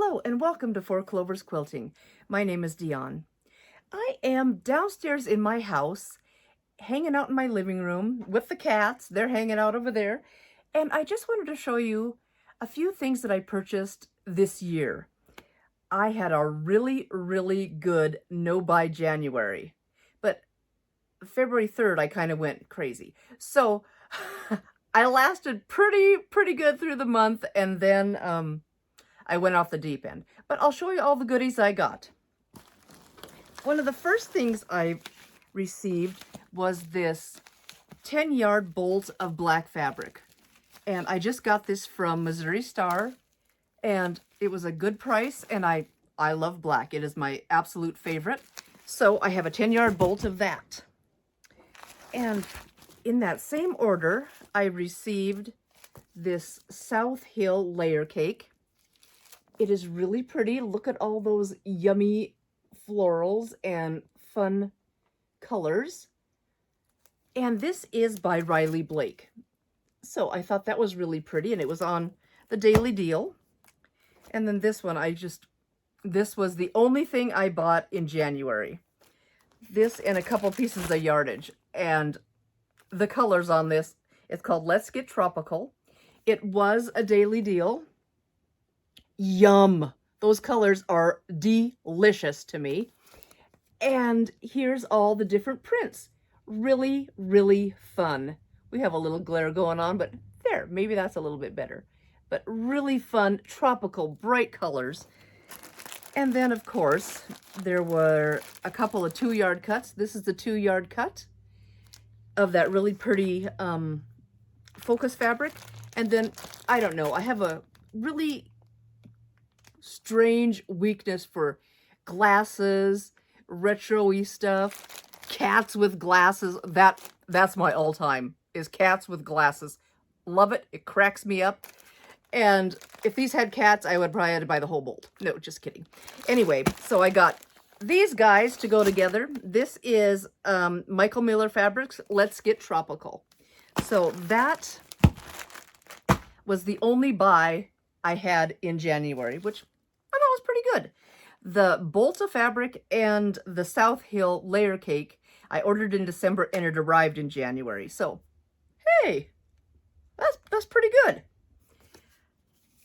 Hello and welcome to Clovers Quilting. My name is Diahn. I am downstairs in my house, hanging out in my living room with the cats. They're hanging out over there. And I just wanted to show you a few things that I purchased this year. I had a really good no-buy January. But February 3rd, I kind of went crazy. So I lasted pretty good through the month, and then I went off the deep end. But I'll show you all the goodies I got. One of the first things I received was this 10-yard bolt of black fabric. And I just got this from Missouri Star, and it was a good price, and I love black. It is my absolute favorite. So I have a 10-yard bolt of that. And in that same order, I received this South Hill layer cake. It is really pretty. Look at all those yummy florals and fun colors. And this is by Riley Blake. So I thought that was really pretty, and it was on the Daily Deal. And then this one, this was the only thing I bought in January. This and a couple pieces of yardage. And the colors on this, it's called Let's Get Tropical. It was a Daily Deal. Yum! Those colors are delicious to me. And here's all the different prints. Really fun. We have a little glare going on, but there, maybe that's a little bit better. But really fun, tropical, bright colors. And then, of course, there were a couple of 2-yard cuts. This is the 2-yard cut of that really pretty focus fabric. And then, I don't know, I have a really strange weakness for glasses, retro-y stuff, cats with glasses. That's my all-time, is cats with glasses. Love it. It cracks me up. And if these had cats, I would probably have to buy the whole bolt. No, just kidding. Anyway, so I got these guys to go together. This is Michael Miller Fabrics, Let's Get Tropical. So that was the only buy I had in January, which I thought was pretty good. The bolt of fabric and the South Hill layer cake I ordered in December, and it arrived in January. So, hey, that's pretty good.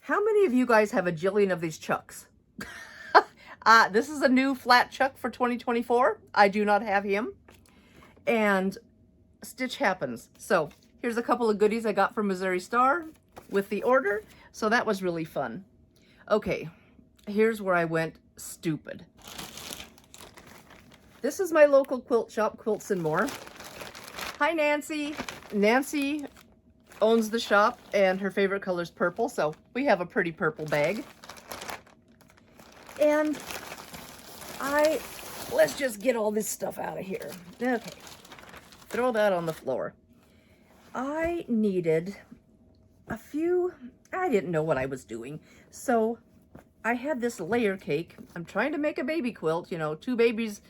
How many of you guys have a jillion of these chucks? This is a new flat chuck for 2024. I do not have him. And stitch happens. So here's a couple of goodies I got from Missouri Star with the order. So that was really fun. Okay, here's where I went stupid. This is my local quilt shop, Quilts and More. Hi, Nancy. Nancy owns the shop, and her favorite color is purple, so we have a pretty purple bag. And let's just get all this stuff out of here. Okay, throw that on the floor. I needed a few, I didn't know what I was doing, so I had this layer cake. I'm trying to make a baby quilt, you know, 2 babies.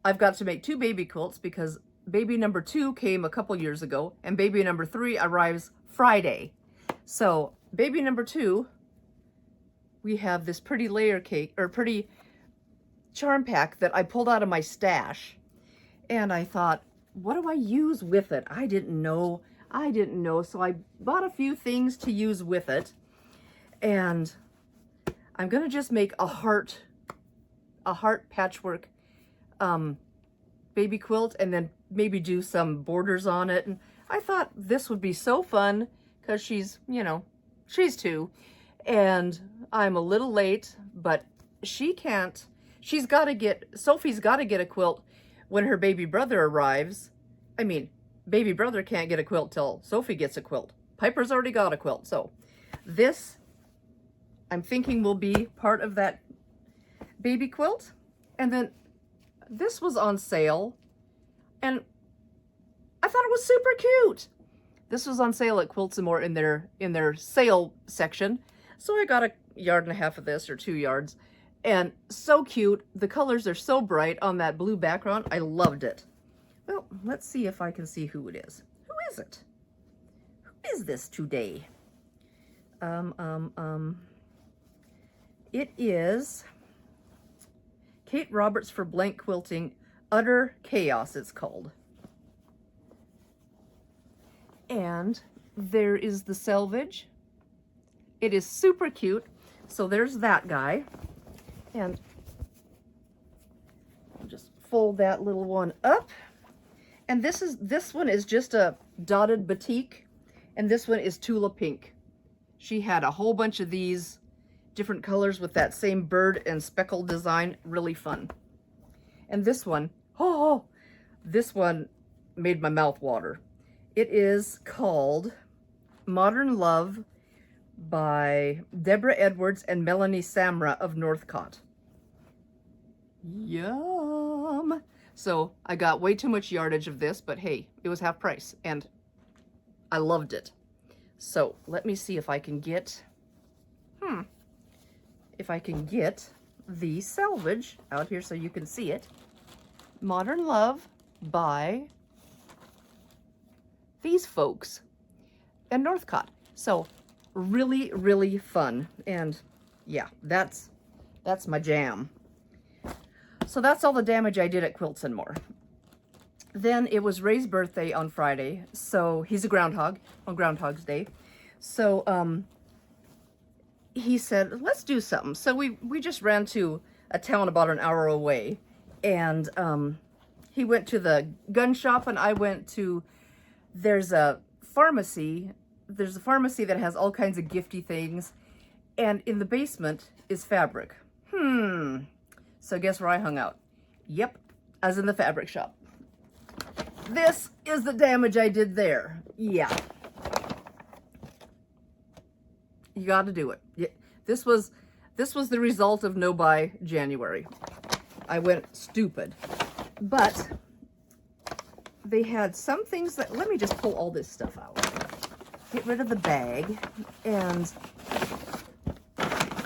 I've got to make 2 baby quilts because baby number 2 came a couple years ago, and baby number 3 arrives Friday. So baby number 2, we have this pretty layer cake, or pretty charm pack that I pulled out of my stash. And I thought, what do I use with it? I didn't know. So I bought a few things to use with it. And I'm gonna just make a heart patchwork baby quilt, and then maybe do some borders on it. And I thought this would be so fun because she's, you know, she's 2 and I'm a little late, but Sophie's got to get a quilt when her baby brother arrives. I mean, baby brother can't get a quilt till Sophie gets a quilt. Piper's already got a quilt. So this, I'm thinking, will be part of that baby quilt. And then this was on sale, and I thought it was super cute. This was on sale at Quilts and More in their sale section. So I got a 1.5 yards of this, or 2 yards, and so cute. The colors are so bright on that blue background. I loved it. Well, let's see if I can see who it is. Who is it? Who is this today? It is Kate Roberts for Blank Quilting, Utter Chaos it's called. And there is the selvage. It is super cute. So there's that guy. And I'll just fold that little one up. And this one is just a dotted batik, and this one is Tula Pink. She had a whole bunch of these different colors with that same bird and speckle design. Really fun. And this one, oh, this one made my mouth water. It is called Modern Love by Deborah Edwards and Melanie Samra of Northcott. Yum! So I got way too much yardage of this, but hey, it was half price and I loved it. So let me see if I can get, the selvage out here so you can see it. Modern Love by these folks at Northcott. So really, really fun. And yeah, that's my jam. So that's all the damage I did at Quilts and More. Then it was Ray's birthday on Friday. So he's a groundhog on Groundhog's Day. So he said, let's do something. So we just ran to a town about an hour away. And he went to the gun shop and I went to, there's a pharmacy that has all kinds of gifty things. And in the basement is fabric. So guess where I hung out? Yep, I was in the fabric shop. This is the damage I did there. Yeah. You got to do it. Yeah. This was the result of no buy January. I went stupid. But they had some things that, let me just pull all this stuff out. Get rid of the bag and,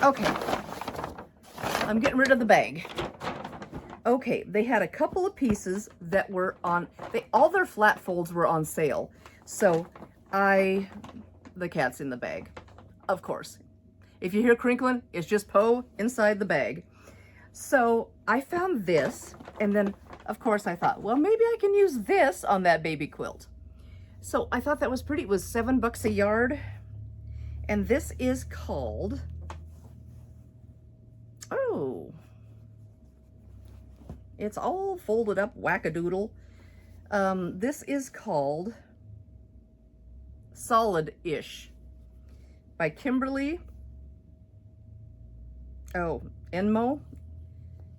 okay. I'm getting rid of the bag. Okay, they had a couple of pieces that were on, all their flat folds were on sale. So the cat's in the bag, of course. If you hear crinkling, it's just Poe inside the bag. So I found this, and then of course I thought, well, maybe I can use this on that baby quilt. So I thought that was pretty. It was $7 a yard. And this is called, oh, it's all folded up wackadoodle. This is called Solid-ish by Kimberly Enmo.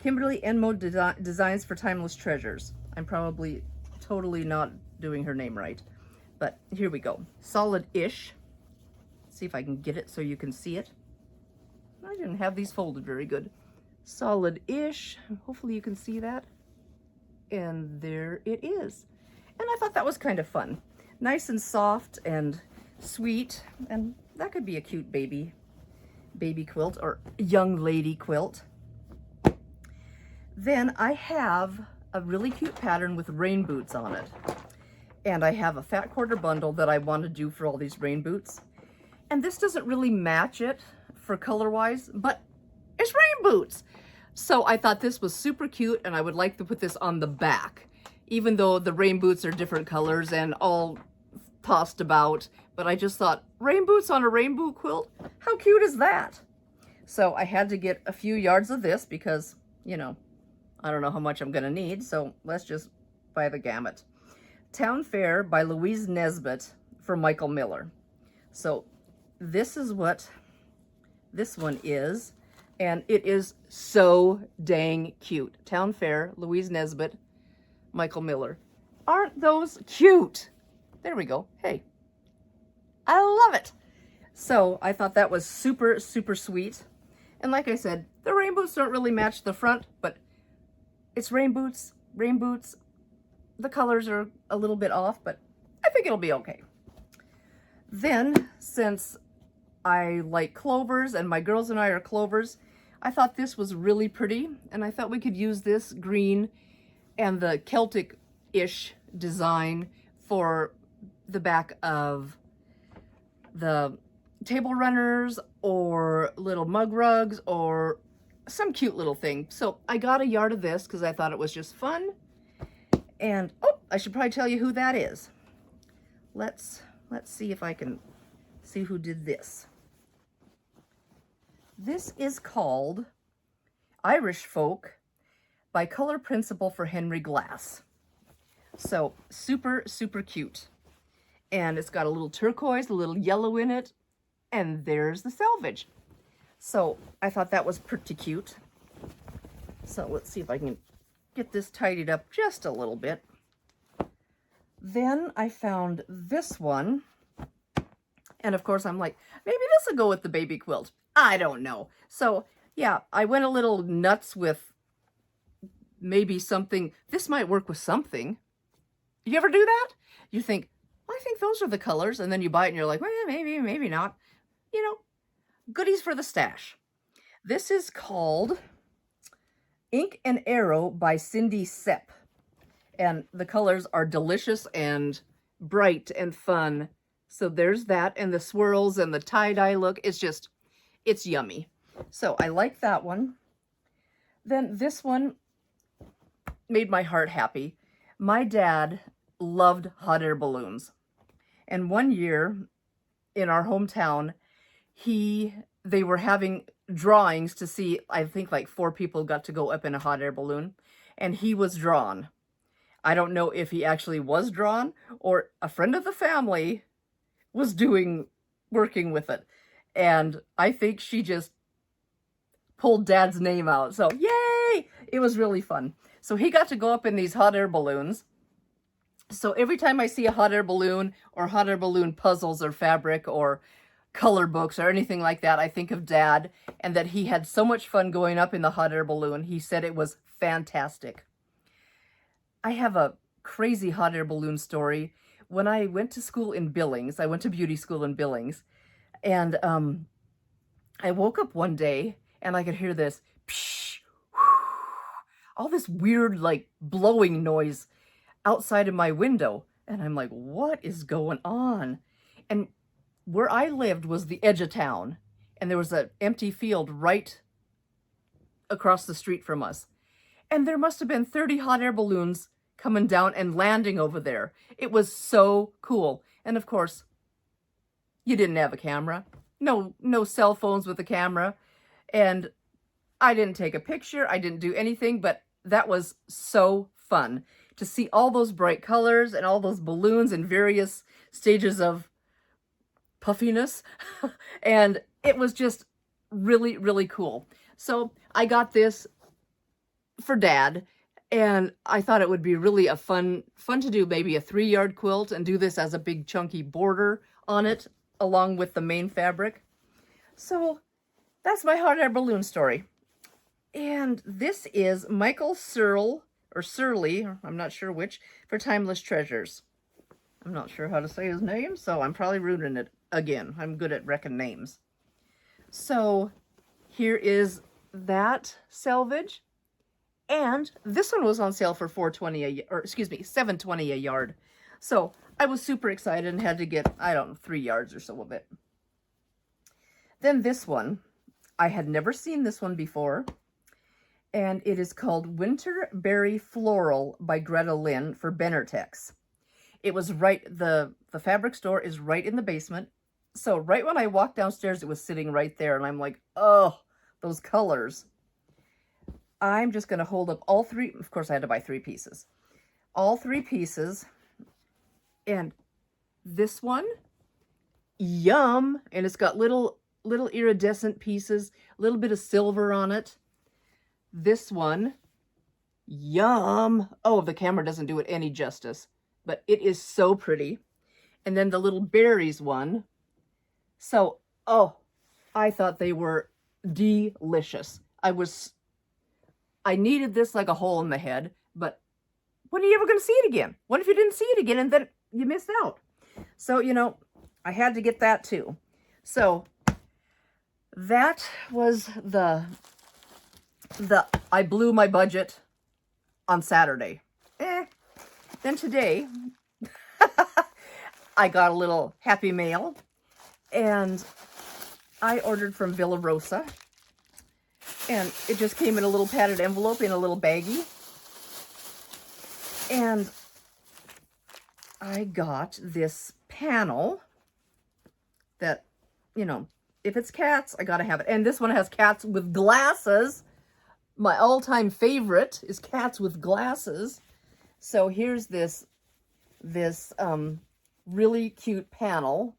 Kimberly Enmo Designs for Timeless Treasures. I'm probably totally not doing her name right, but here we go. Solid-ish. See if I can get it so you can see it. I didn't have these folded very good. Solid-ish. Hopefully you can see that. And there it is. And I thought that was kind of fun. Nice and soft and sweet. And that could be a cute baby quilt or young lady quilt. Then I have a really cute pattern with rain boots on it. And I have a fat quarter bundle that I want to do for all these rain boots. And this doesn't really match it for color-wise, but it's rain boots. So I thought this was super cute and I would like to put this on the back, even though the rain boots are different colors and all tossed about. But I just thought, rain boots on a rainbow quilt? How cute is that? So I had to get a few yards of this because, you know, I don't know how much I'm going to need. So let's just buy the gamut. Town Fair by Louise Nesbitt for Michael Miller. So this is what this one is. And it is so dang cute. Town Fair, Louise Nesbitt, Michael Miller. Aren't those cute? There we go. Hey, I love it. So I thought that was super, super sweet. And like I said, the rain boots don't really match the front, but it's rain boots. The colors are a little bit off, but I think it'll be okay. Then, since I like clovers and my girls and I are clovers, I thought this was really pretty, and I thought we could use this green and the Celtic-ish design for the back of the table runners or little mug rugs or some cute little thing. So I got a yard of this because I thought it was just fun. And, oh, I should probably tell you who that is. Let's see if I can see who did this. This is called Irish Folk by Color Principle for Henry Glass. So super, super cute. And it's got a little turquoise, a little yellow in it. And there's the selvage. So I thought that was pretty cute. So let's see if I can get this tidied up just a little bit. Then I found this one. And of course I'm like, maybe this will go with the baby quilt. I don't know. So yeah, I went a little nuts with maybe something. This might work with something. You ever do that? You think, I think those are the colors. And then you buy it and you're like, well, yeah, maybe, maybe not. You know, goodies for the stash. This is called Ink and Arrow by Cindy Sepp. And the colors are delicious and bright and fun. So there's that, and the swirls and the tie-dye look. It's yummy. So I like that one. Then this one made my heart happy. My dad loved hot air balloons. And one year in our hometown, they were having drawings to see, I think like 4 people got to go up in a hot air balloon, and he was drawn. I don't know if he actually was drawn or a friend of the family was working with it. And I think she just pulled Dad's name out. So yay! It was really fun. So he got to go up in these hot air balloons. So every time I see a hot air balloon or hot air balloon puzzles or fabric or color books or anything like that, I think of Dad and that he had so much fun going up in the hot air balloon. He said it was fantastic. I have a crazy hot air balloon story. When I went to school in Billings, I went to beauty school in Billings, and I woke up one day and I could hear this, psh, all this weird like blowing noise outside of my window. And I'm like, what is going on? And where I lived was the edge of town, and there was an empty field right across the street from us. And there must have been 30 hot air balloons coming down and landing over there. It was so cool. And of course, you didn't have a camera. No cell phones with a camera. And I didn't take a picture. I didn't do anything, but that was so fun to see all those bright colors and all those balloons in various stages of puffiness. And it was just really, really cool. So I got this for Dad, and I thought it would be really a fun to do maybe a 3-yard quilt and do this as a big chunky border on it along with the main fabric. So that's my hot air balloon story. And this is Michael Surley, I'm not sure which, for Timeless Treasures. I'm not sure how to say his name, so I'm probably ruining it again. I'm good at reckoning names. So here is that selvage. And this one was on sale for $7.20 a yard. So I was super excited and had to get, 3 yards or so of it. Then this one, I had never seen this one before. And it is called Winterberry Floral by Greta Lynn for Benartex. It was the fabric store is right in the basement. So right when I walked downstairs, it was sitting right there. And I'm like, oh, those colors. I'm just going to hold up all 3. Of course, I had to buy 3 pieces. All 3 pieces. And this one, yum. And it's got little iridescent pieces, a little bit of silver on it. This one, yum. Oh, the camera doesn't do it any justice, but it is so pretty. And then the little berries one. So, oh, I thought they were delicious. I needed this like a hole in the head, but when are you ever going to see it again? What if you didn't see it again and then you missed out? So, I had to get that too. So that was I blew my budget on Saturday. Then today, I got a little happy mail, and I ordered from Villa Rosa, and it just came in a little padded envelope in a little baggie. And I got this panel that, you know, if it's cats, I gotta have it. And this one has cats with glasses. My all-time favorite is cats with glasses. So here's this really cute panel.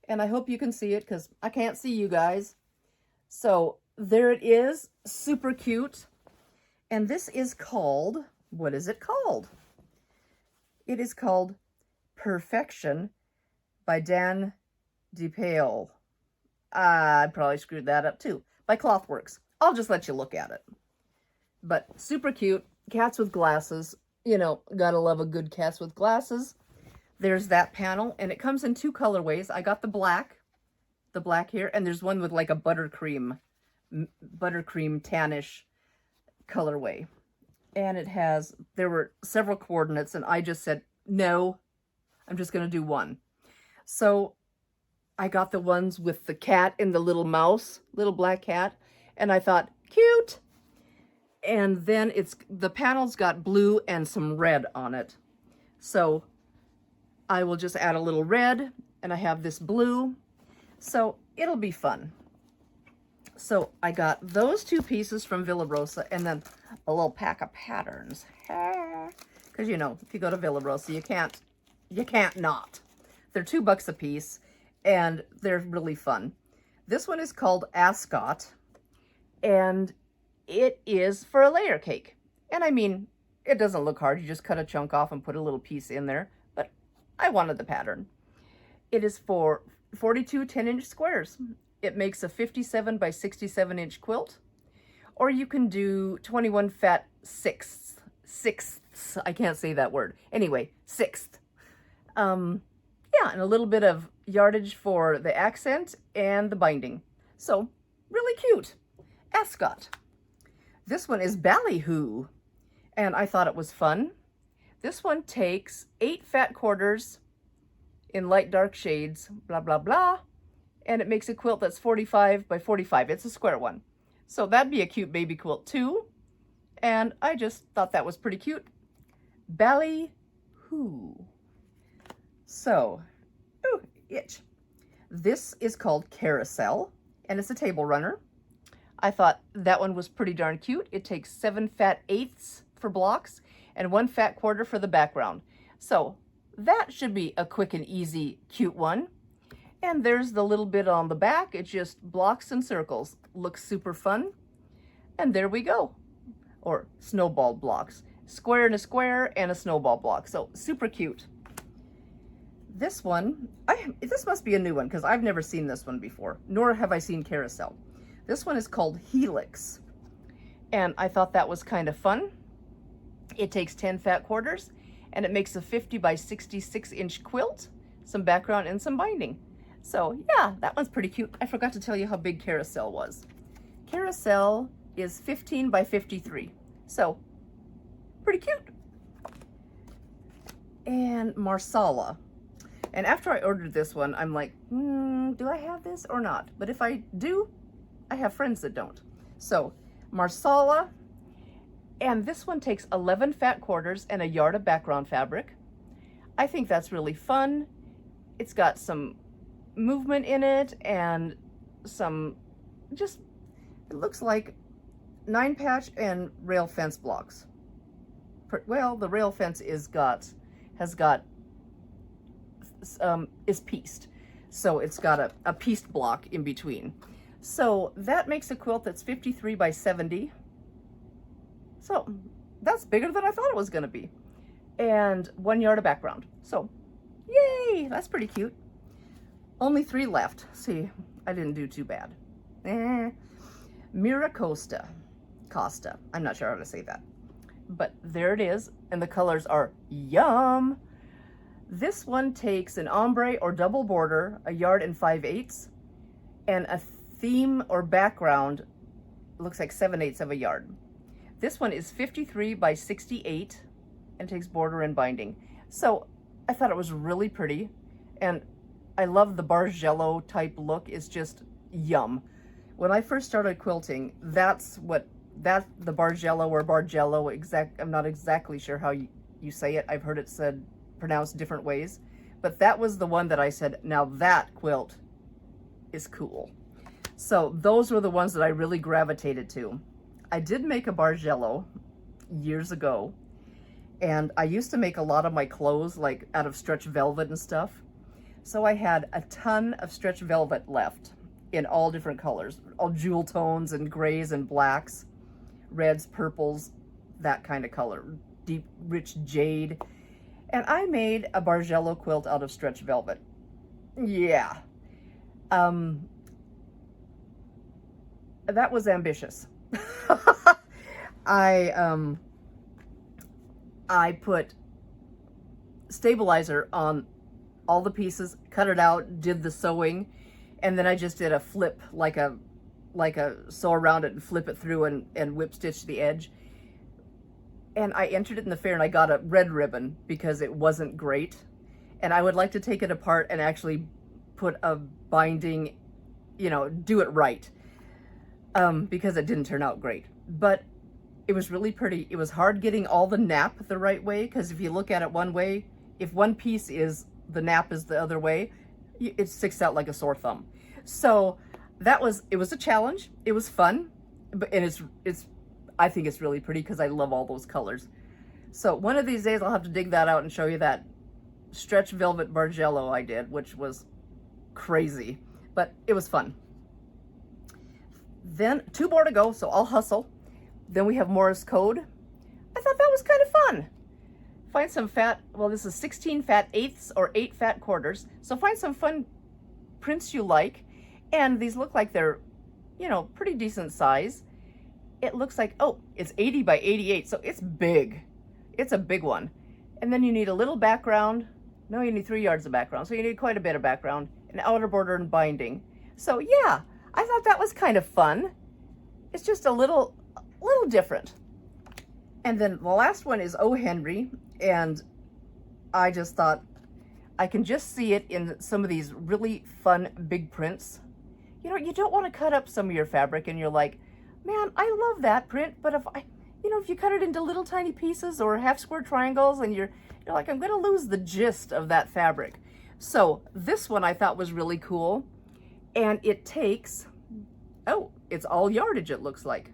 And I hope you can see it because I can't see you guys. So there it is, super cute. And this is called, what is it called? It is called Perfection by Diahn. I probably screwed that up too. By Clothworks. I'll just let you look at it. But super cute. Cats with glasses. You know, gotta love a good cats with glasses. There's that panel, and it comes in two colorways. I got the black here, and there's one with like a buttercream tannish colorway. And it has, there were several coordinates, and I just said, no, I'm just gonna do one. So I got the ones with the cat and the little mouse, little black cat, and I thought, cute. And then the panel's got blue and some red on it. So I will just add a little red, and I have this blue. So it'll be fun. So I got those two pieces from Villa Rosa, and then a little pack of patterns. Because, you know, if you go to Villa Rosa, you can't not. They're $2 a piece, and they're really fun. This one is called Ascot, and it is for a layer cake. And I mean, it doesn't look hard. You just cut a chunk off and put a little piece in there, but I wanted the pattern. It is for 42 10-inch squares. It makes a 57 by 67 inch quilt, or you can do 21 fat sixths. I can't say that word. Anyway, sixth. Yeah, and a little bit of yardage for the accent and the binding. So, really cute. Ascot. This one is Ballyhoo, and I thought it was fun. This one takes 8 fat quarters in light dark shades, blah, blah, blah, and it makes a quilt that's 45 by 45. It's a square one. So that'd be a cute baby quilt too, and I just thought that was pretty cute. Ballyhoo. So, ooh, itch. This is called Carousel, and it's a table runner. I thought that one was pretty darn cute. It takes 7 fat eighths for blocks and 1 fat quarter for the background. So that should be a quick and easy, cute one. And there's the little bit on the back. It's just blocks and circles. Looks super fun. And there we go. Or snowball blocks. Square and a square and a snowball block. So super cute. This one, this must be a new one because I've never seen this one before, nor have I seen Carousel. This one is called Helix, and I thought that was kind of fun. It takes 10 fat quarters, and it makes a 50 by 66 inch quilt, some background and some binding. So yeah, that one's pretty cute. I forgot to tell you how big Carousel was. Carousel is 15 by 53, so pretty cute. And Marsala. And after I ordered this one, I'm like, do I have this or not? But if I do, I have friends that don't. So, Marsala, and this one takes 11 fat quarters and a yard of background fabric. I think that's really fun. It's got some movement in it and some, just, it looks like 9-patch and rail fence blocks. Well, the rail fence is pieced. So it's got a pieced block in between. So that makes a quilt that's 53 by 70. So that's bigger than I thought it was going to be. And 1 yard of background. So yay, that's pretty cute. Only 3 left. See, I didn't do too bad. Miracosta. Costa. I'm not sure how to say that. But there it is. And the colors are yum. This one takes an ombre or double border, a yard and 5/8, and a theme or background, looks like 7/8 of a yard. This one is 53 by 68 and takes border and binding. So I thought it was really pretty, and I love the Bargello type look. It's just yum. When I first started quilting, that's the Bargello or Bargello, I'm not exactly sure how you say it. I've heard it pronounced different ways, but that was the one that I said, now that quilt is cool. So those were the ones that I really gravitated to. I did make a Bargello years ago, and I used to make a lot of my clothes like out of stretch velvet and stuff. So I had a ton of stretch velvet left in all different colors, all jewel tones and grays and blacks, reds, purples, that kind of color, deep, rich jade. And I made a Bargello quilt out of stretch velvet. Yeah. That was ambitious. I put stabilizer on all the pieces, cut it out, did the sewing, and then I just did a flip, like a sew around it and flip it through and whip stitch the edge. And I entered it in the fair and I got a red ribbon because it wasn't great. And I would like to take it apart and actually put a binding, do it right. Because it didn't turn out great. But it was really pretty. It was hard getting all the nap the right way, because if you look at it one way, if one piece is, the nap is the other way, it sticks out like a sore thumb. So it was a challenge. It was fun, and I think it's really pretty because I love all those colors. So one of these days I'll have to dig that out and show you that stretch velvet Bargello I did, which was crazy, but it was fun. Then 2 more to go, so I'll hustle. Then we have Morse code. I thought that was kind of fun. Find some this is 16 fat eighths or 8 fat quarters. So find some fun prints you like. And these look like they're, pretty decent size. It looks like, it's 80 by 88, so it's big. It's a big one. And then you need a little background. No, you need 3 yards of background. So you need quite a bit of background, an outer border and binding. So yeah, I thought that was kind of fun. It's just a little different. And then the last one is O. Henry, and I just thought I can just see it in some of these really fun big prints. You don't want to cut up some of your fabric and you're like, man, I love that print, but if you cut it into little tiny pieces or half square triangles and you're like, I'm going to lose the gist of that fabric. So this one I thought was really cool, and it takes, it's all yardage, it looks like.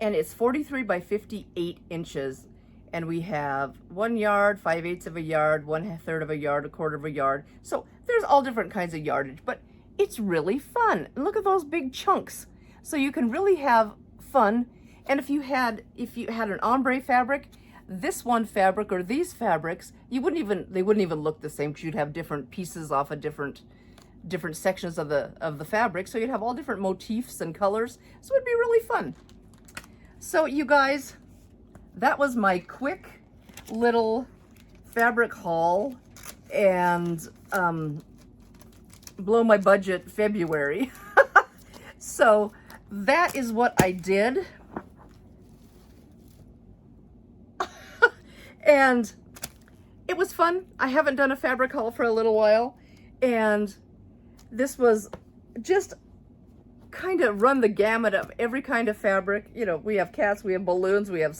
And it's 43 by 58 inches. And we have 1 yard, 5/8 of a yard, 1/3 of a yard, 1/4 of a yard. So there's all different kinds of yardage, but it's really fun. And look at those big chunks. So you can really have fun. And if you had an ombre fabric, this one fabric or these fabrics, they wouldn't even look the same, because you'd have different pieces off of different sections of the fabric. So you'd have all different motifs and colors. So it'd be really fun. So you guys, that was my quick little fabric haul and blow my budget February. So that is what I did. And it was fun. I haven't done a fabric haul for a little while, and this was just kind of run the gamut of every kind of fabric. We have cats, we have balloons, we have,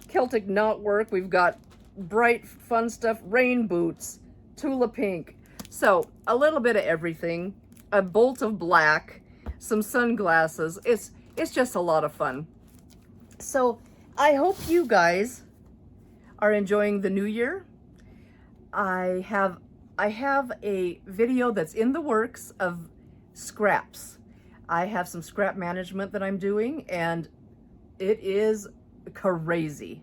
Celtic knotwork, we've got bright, fun stuff, rain boots, Tula pink. So a little bit of everything, a bolt of black, some sunglasses. It's just a lot of fun. So I hope you guys are enjoying the new year. I have a video that's in the works of scraps. I have some scrap management that I'm doing, and it is crazy.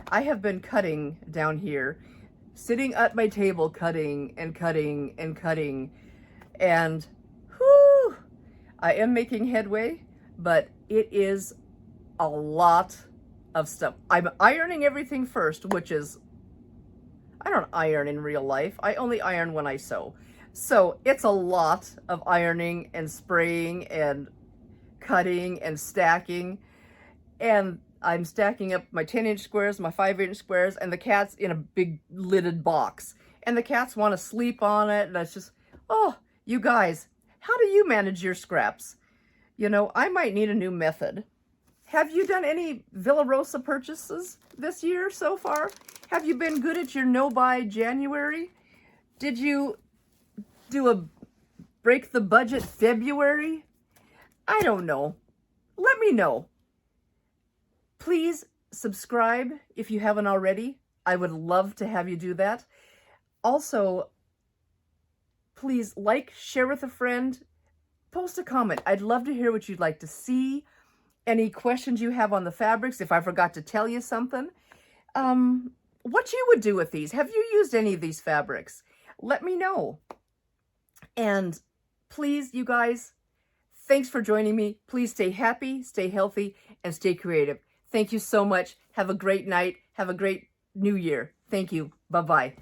I have been cutting down here, sitting at my table, cutting and cutting and cutting, and whew, I am making headway, but it is a lot of stuff. I'm ironing everything first, which is, I don't iron in real life. I only iron when I sew. So it's a lot of ironing and spraying and cutting and stacking. And I'm stacking up my 10-inch squares, my 5-inch squares, and the cat's in a big lidded box. And the cats want to sleep on it. And it's just, oh, you guys, How do you manage your scraps? You know, I might need a new method. Have you done any Villa Rosa purchases this year so far? Have you been good at your no-buy January? Did you do a break the budget February? I don't know. Let me know. Please subscribe if you haven't already. I would love to have you do that. Also, please like, share with a friend, post a comment. I'd love to hear what you'd like to see, any questions you have on the fabrics, if I forgot to tell you something. What you would do with these. Have you used any of these fabrics? Let me know. And please, you guys, thanks for joining me. Please stay happy, stay healthy, and stay creative. Thank you so much. Have a great night. Have a great new year. Thank you. Bye-bye.